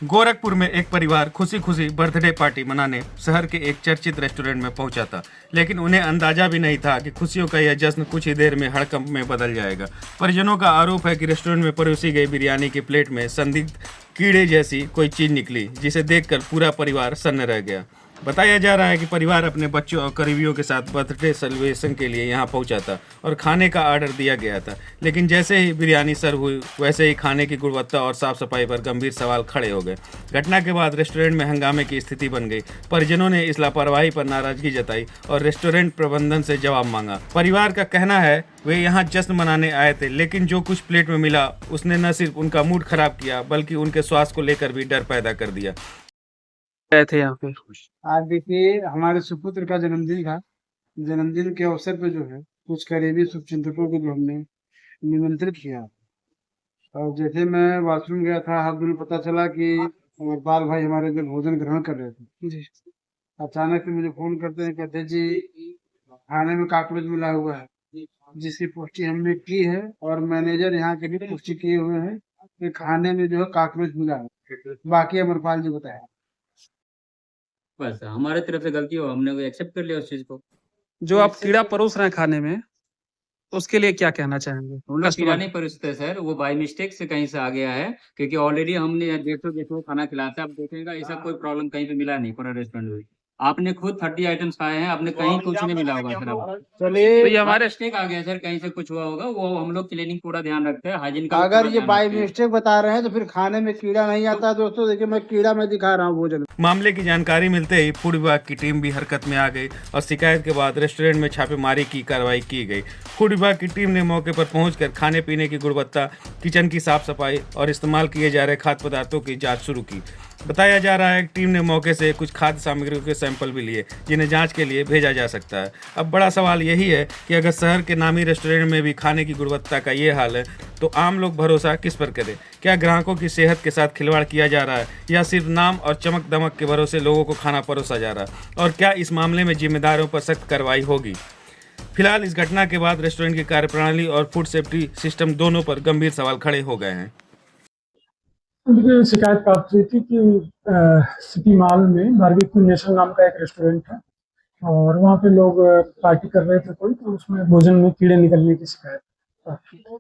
गोरखपुर में एक परिवार खुशी खुशी बर्थडे पार्टी मनाने शहर के एक चर्चित रेस्टोरेंट में पहुंचा था, लेकिन उन्हें अंदाजा भी नहीं था कि खुशियों का यह जश्न कुछ ही देर में हड़कंप में बदल जाएगा। परिजनों का आरोप है कि रेस्टोरेंट में परोसी गई बिरयानी की प्लेट में संदिग्ध कीड़े जैसी कोई चीज निकली, जिसे देखकर पूरा परिवार सन्न रह गया। बताया जा रहा है कि परिवार अपने बच्चों और करीबियों के साथ बर्थडे सेलिब्रेशन के लिए यहां पहुंचा था और खाने का ऑर्डर दिया गया था, लेकिन जैसे ही बिरयानी सर्व हुई वैसे ही खाने की गुणवत्ता और साफ सफाई पर गंभीर सवाल खड़े हो गए। घटना के बाद रेस्टोरेंट में हंगामे की स्थिति बन गई। परिजनों ने इस लापरवाही पर नाराजगी जताई और रेस्टोरेंट प्रबंधन से जवाब मांगा। परिवार का कहना है वे यहाँ जश्न मनाने आए थे, लेकिन जो कुछ प्लेट में मिला उसने न सिर्फ उनका मूड खराब किया बल्कि उनके स्वास्थ्य को लेकर भी डर पैदा कर दिया। गए थे यहाँ पे। आज देखिए हमारे सुपुत्र का जन्मदिन था। जन्मदिन के अवसर पे जो है कुछ करीबी शुभचिंतकों को जो हमने निमंत्रित किया, और जैसे मैं वॉशरूम गया था, हाथ धोने पता चला कि अमरपाल भाई हमारे जो भोजन ग्रहण कर रहे थे, जी। अचानक से मुझे फोन करते हैं, कहते हैं जी खाने में कॉकरोच मिला हुआ है, जिसकी पुष्टि हमने की है और मैनेजर यहाँ के भी पुष्टि किए हुए हैं कि खाने में जो है कॉकरोच मिला है। बाकी अमरपाल जी बताया। बस हमारे तरफ से गलती हो, हमने एक्सेप्ट कर लिया उस चीज को। जो आप कीड़ा परोस रहे हैं खाने में, उसके लिए क्या कहना चाहेंगे? उनका कीड़ा कस्टमर नहीं परिचित है सर, वो बाय मिस्टेक से कहीं से आ गया है, क्योंकि ऑलरेडी हमने देखो खाना खिलाता है। आप देखेगा ऐसा कोई प्रॉब्लम कहीं पे मिला नहीं पूरा रेस्टोरेंट में। आपने खुद 30 आइटम्स खाए हैं, आपने कहीं कुछ नहीं मिला होगा सर। आपको तो चलिए, ये हमारे मिस्टेक आ गया सर, कहीं से कुछ हुआ होगा। वो हम लोग क्लीनिंग पूरा ध्यान रखते हैं, हाइजीन का अगर पूरा ये ध्यान बाय रखते हैं। मिस्टेक बता रहे हैं तो फिर खाने में कीड़ा नहीं आता। दोस्तों देखिए, मैं कीड़ा मैं दिखा रहा हूँ भोजन। मामले की जानकारी मिलते ही फूड विभाग की टीम भी हरकत में आ गई और शिकायत के बाद रेस्टोरेंट में छापेमारी की कार्रवाई की गई। फूड विभाग की टीम ने मौके पर पहुंचकर खाने पीने की गुणवत्ता, किचन की साफ सफाई और इस्तेमाल किए जा रहे खाद्य पदार्थों की जांच शुरू की। बताया जा रहा है कि टीम ने मौके से कुछ खाद्य सामग्रियों के सैंपल भी लिए, जिन्हें जांच के लिए भेजा जा सकता है। अब बड़ा सवाल यही है कि अगर शहर के नामी रेस्टोरेंट में भी खाने की गुणवत्ता का ये हाल है, तो आम लोग भरोसा किस पर करें? क्या ग्राहकों की सेहत के साथ खिलवाड़ किया जा रहा है या सिर्फ नाम और चमक दमक के भरोसे लोगों को खाना परोसा जा रहा है? और क्या इस मामले में जिम्मेदारों पर सख्त कार्रवाई होगी? फिलहाल इस घटना के बाद रेस्टोरेंट की कार्यप्रणाली और फूड सेफ्टी सिस्टम दोनों पर गंभीर सवाल खड़े हो गए हैं। मुझे शिकायत प्राप्त हुई थी कि सिटी मॉल में बारबेक्यू नेशन नाम का एक रेस्टोरेंट है और वहाँ पे लोग पार्टी कर रहे थे कोई, तो उसमें भोजन में कीड़े निकलने की शिकायत प्राप्त हुई।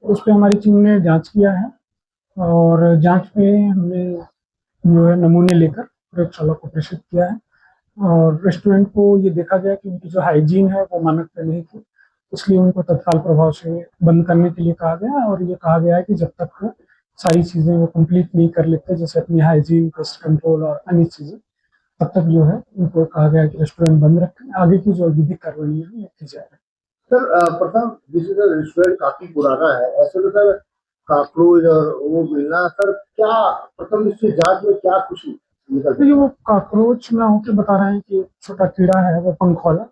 उस पर हमारी टीम ने जांच किया है और जांच में हमने जो है नमूने लेकर प्रयोगशाला को प्रेषित किया है और रेस्टोरेंट को ये देखा गया कि उनकी जो हाइजीन है वो मानक पे नहीं थी, इसलिए उनको तत्काल प्रभाव से बंद करने के लिए कहा गया। और ये कहा गया है कि जब तक वो सारी चीज़ें वो कंप्लीट नहीं कर लेते, जैसे अपनी हाइजीन, पेस्ट कंट्रोल और अन्य चीज़ें, तब तक जो है उनको कहा गया है कि रेस्टोरेंट बंद रखें। आगे की जो विधिक कार्रवाई है ये की जाएगी। सर प्रथम जिस रेस्टोरेंट काफी पुराना है, ऐसे में सर कॉकरोच और वो मिलना, सर क्या प्रथम इससे जांच में क्या कुछ निकल? तो ये वो कॉकरोच ना होकर बता रहे हैं कि छोटा कीड़ा है वो पंखवाला,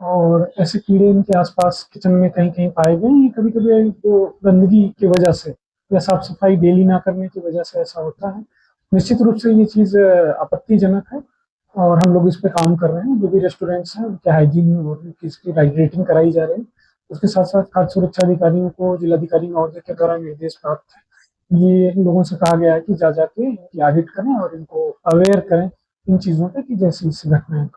और ऐसे कीड़े इनके आसपास किचन में कहीं कहीं पाए गए हैं। कभी कभी तो गंदगी की वजह से या साफ सफाई डेली ना करने की वजह से ऐसा होता है। निश्चित रूप से ये चीज़ आपत्तिजनक है और हम लोग इस पे काम कर रहे हैं। जो भी रेस्टोरेंट्स हैं उनके हाइजीन और उनकी इसकी रेटिंग कराई जा रही है। उसके साथ साथ खाद्य सुरक्षा अधिकारियों को जिलाधिकारी महोदय के द्वारा निर्देश प्राप्त है। ये लोगों से कहा गया है कि जा जाके इनकी ऑडिट करें और इनको अवेयर करें इन चीज़ों पे कि जैसी घटनाएं